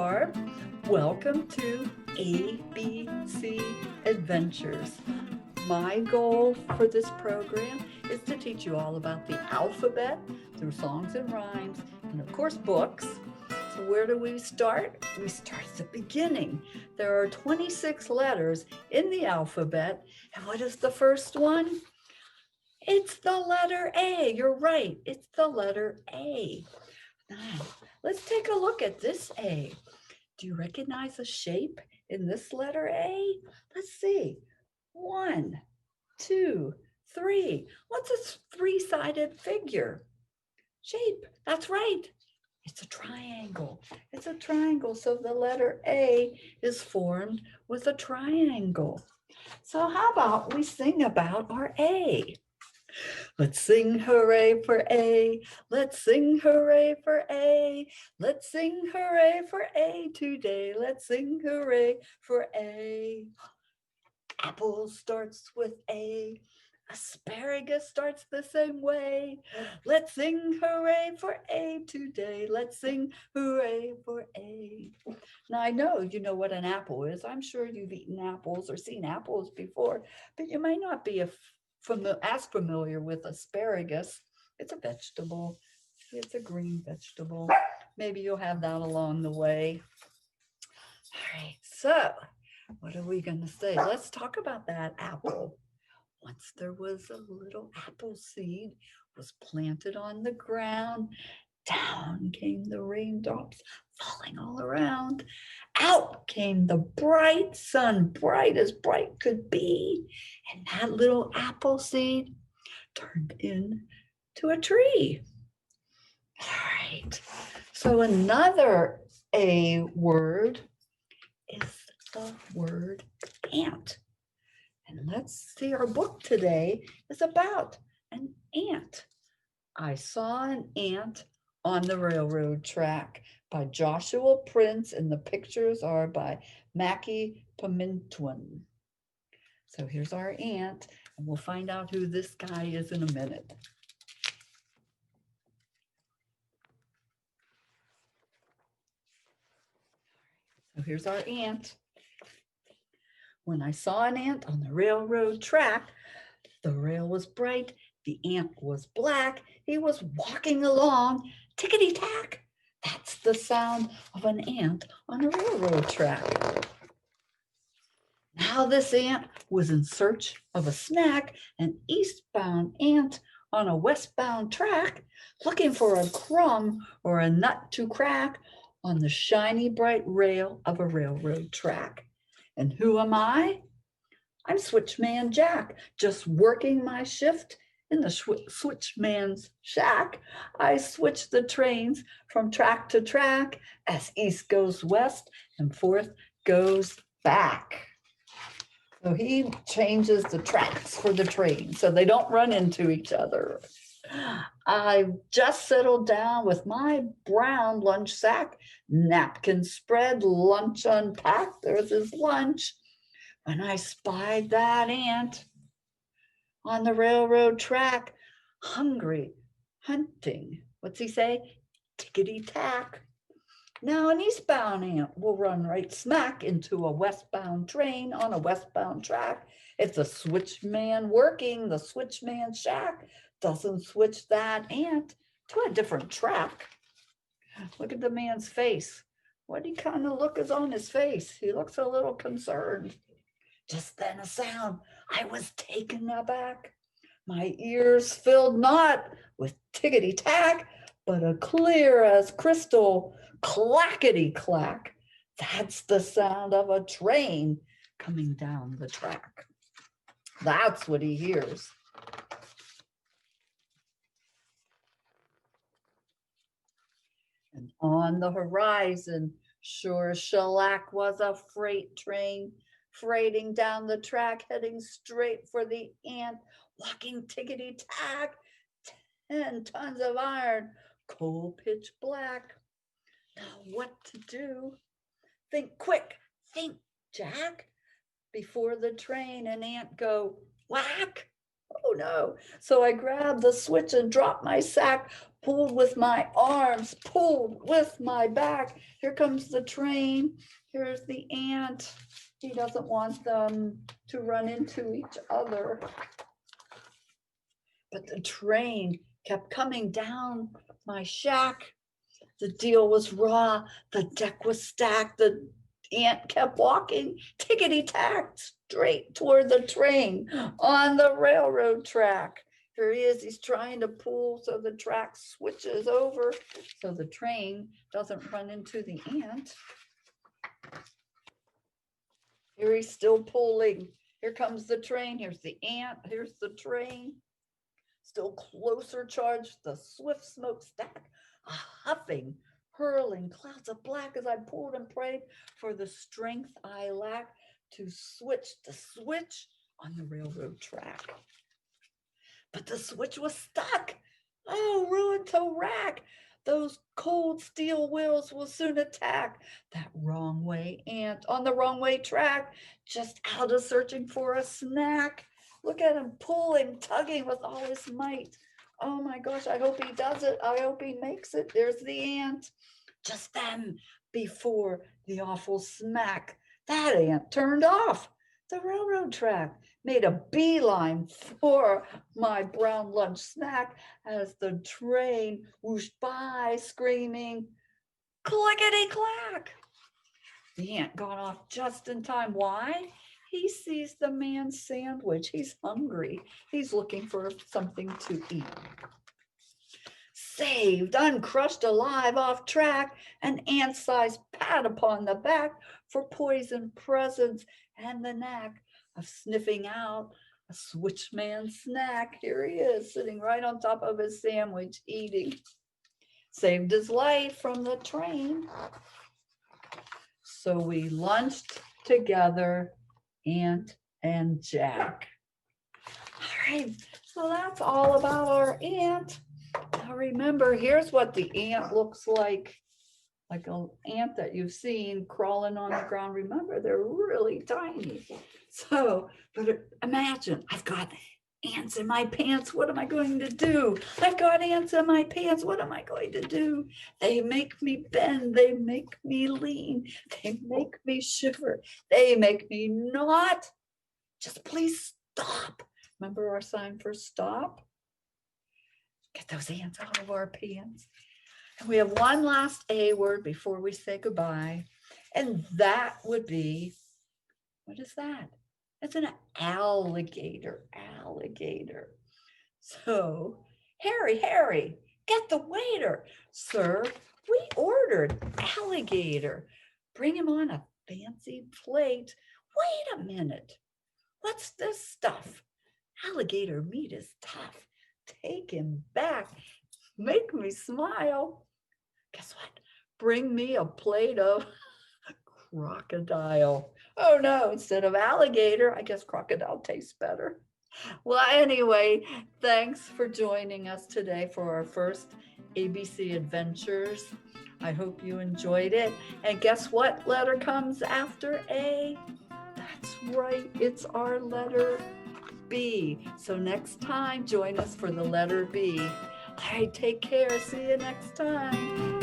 Barb. Welcome to ABC Adventures. My goal for this program is to teach you all about the alphabet through songs and rhymes, and of course books. So where do we start? We start at the beginning. There are 26 letters in the alphabet, and what is the first one? It's the letter A. You're right, it's the letter A. Now, let's take a look at this A. Do you recognize a shape in this letter A? Let's see. 1, 2, 3. What's a three-sided figure? Shape. That's right. It's a triangle. It's a triangle. So the letter A is formed with a triangle. So how about we sing about our A? Let's sing hooray for A. Let's sing hooray for A. Let's sing hooray for A today. Let's sing hooray for A. Apple starts with A. Asparagus starts the same way. Let's sing hooray for A today. Let's sing hooray for A. Now I know you know what an apple is. I'm sure you've eaten apples or seen apples before, but you may not be as familiar with asparagus. It's a vegetable. It's a green vegetable. Maybe you'll have that along the way. All right, so what are we going to say? Let's talk about that apple. Once there was a little apple seed, was planted on the ground. Down came the raindrops falling all around. Out came the bright sun, bright as bright could be. And that little apple seed turned into a tree. All right. So another A word is the word ant. And let's see, our book today is about an ant. I saw an ant on the railroad track by Joshua Prince, and the pictures are by Mackie Pimentwin. So here's our ant, and we'll find out who this guy is in a minute. So here's our ant. When I saw an ant on the railroad track, the rail was bright, the ant was black, he was walking along, tickety-tack. That's the sound of an ant on a railroad track. Now this ant was in search of a snack, an eastbound ant on a westbound track, looking for a crumb or a nut to crack on the shiny bright rail of a railroad track. And who am I? I'm Switchman Jack, just working my shift in the switchman's shack. I switch the trains from track to track as east goes west and forth goes back. So he changes the tracks for the train so they don't run into each other. I just settled down with my brown lunch sack, napkin spread, lunch unpacked. There's his lunch. When I spied that ant on the railroad track, hungry, hunting. What's he say? Tickety-tack. Now an eastbound ant will run right smack into a westbound train on a westbound track. If the switchman working the switchman's shack doesn't switch that ant to a different track. Look at the man's face. What kind of look is on his face? He looks a little concerned. Just then a sound, I was taken aback. My ears filled not with tickety-tack, but a clear as crystal clackety-clack. That's the sound of a train coming down the track. That's what he hears. And on the horizon, sure as shellac, was a freight train freighting down the track, heading straight for the ant, walking tickety-tack, 10 tons of iron, coal pitch black. Now what to do? Think quick, think, Jack, before the train and ant go whack. Oh no. So I grabbed the switch and dropped my sack, pulled with my arms, pulled with my back. Here comes the train. Here's the ant. He doesn't want them to run into each other. But the train kept coming down my shack. The deal was raw. The deck was stacked. The ant kept walking tickety-tack straight toward the train on the railroad track. Here he is. He's trying to pull so the track switches over so the train doesn't run into the ant. Here he's still pulling. Here comes the train. Here's the ant. Here's the train. Still closer charged the swift smokestack, a huffing, hurling clouds of black as I pulled and prayed for the strength I lack to switch the switch on the railroad track. But the switch was stuck. Oh, ruin to rack. Those cold steel wheels will soon attack that wrong way ant on the wrong way track, just out of searching for a snack. Look at him pulling, tugging with all his might. Oh my gosh, I hope he does it. I hope he makes it. There's the ant. Just then, before the awful smack, that ant turned off the railroad track, made a beeline for my brown lunch snack as the train whooshed by, screaming, clickety-clack. The ant got off just in time. Why? He sees the man's sandwich. He's hungry. He's looking for something to eat. Saved, uncrushed, alive, off track, an ant-sized pat upon the back for poison presents and the knack of sniffing out a switchman snack. Here he is, sitting right on top of his sandwich, eating. Saved his life from the train. So we lunched together, Ant and Jack. All right, so that's all about our ant. Now remember, here's what the ant looks like an ant that you've seen crawling on the ground. Remember, they're really tiny. So, but imagine, I've got ants in my pants. What am I going to do? I've got ants in my pants. What am I going to do? They make me bend. They make me lean. They make me shiver. They make me not. Just please stop. Remember our sign for stop? Get those ants out of our pants. And we have one last A word before we say goodbye. And that would be, what is that? It's an alligator, alligator. So, Harry, get the waiter. Sir, we ordered alligator. Bring him on a fancy plate. Wait a minute. What's this stuff? Alligator meat is tough. Take him back. Make me smile. Guess what? Bring me a plate of crocodile. Oh no, instead of alligator, I guess crocodile tastes better. Well, anyway, thanks for joining us today for our first ABC Adventures. I hope you enjoyed it. And guess what letter comes after A? That's right, it's our letter B. So next time, join us for the letter B. All right, take care. See you next time.